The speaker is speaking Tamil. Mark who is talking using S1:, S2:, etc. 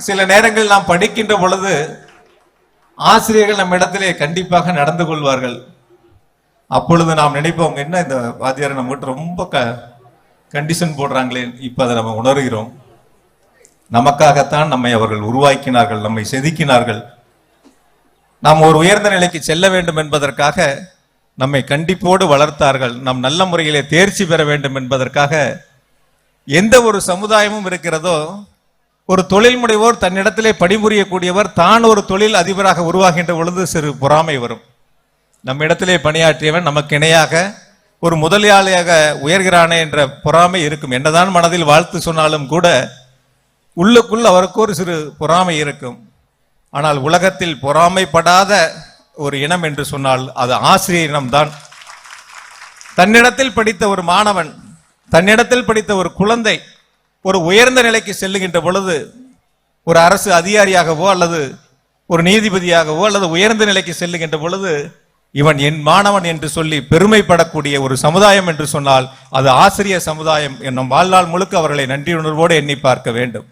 S1: சில நேரங்கள் நாம் படிக்கின்ற பொழுது ஆசிரியர்கள் நம்ம இடத்திலே கண்டிப்பாக நடந்து கொள்வார்கள். அப்பொழுது நாம் நினைப்போம், என்ன இந்த வாத்தியார் நம்ம கிட்ட ரொம்ப கண்டிஷன் போடுறாங்களே. இப்ப அதை நம்ம உணர்கிறோம். நமக்காகத்தான் நம்மை அவர்கள் உருவாக்கினார்கள், நம்மை செதுக்கினார்கள். நாம் ஒரு உயர்ந்த நிலைக்கு செல்ல வேண்டும் என்பதற்காக நம்மை கண்டிப்போடு வளர்த்தார்கள். நாம் நல்ல முறையிலே தேர்ச்சி பெற வேண்டும் என்பதற்காக. எந்த ஒரு சமுதாயமும் இருக்கிறதோ, ஒரு தொழில் முனைவோர் தன்னிடத்திலே பணிபுரியக்கூடியவர் தான் ஒரு தொழில் அதிபராக உருவாகின்ற பொழுது சிறு பொறாமை வரும். நம்ம இடத்திலே பணியாற்றியவன் நமக்கு இணையாக ஒரு முதலாளியாக உயர்கிறானே என்ற பொறாமை இருக்கும். என்னதான் மனதில் வாழ்த்து சொன்னாலும் கூட உள்ளுக்குள் அவருக்கு ஒரு சிறு பொறாமை இருக்கும். ஆனால் உலகத்தில் பொறாமைப்படாத ஒரு இனம் என்று சொன்னால் அது ஆசிரியர் இனம்தான். தன்னிடத்தில் படித்த ஒரு மாணவன், தன்னிடத்தில் படித்த ஒரு குழந்தை ஒரு உயர்ந்த நிலைக்கு செல்லுகின்ற பொழுது, ஒரு அரசு அதிகாரியாகவோ அல்லது ஒரு நீதிபதியாகவோ அல்லது உயர்ந்த நிலைக்கு செல்லுகின்ற பொழுது, இவன் என் மாணவன் என்று சொல்லி பெருமைப்படக்கூடிய ஒரு சமுதாயம் என்று சொன்னால் அது ஆசிரியர் சமுதாயம். என்னும் வாழ்நாள் முழுக்க அவர்களை நன்றியுணர்வோடு எண்ணி பார்க்க வேண்டும்.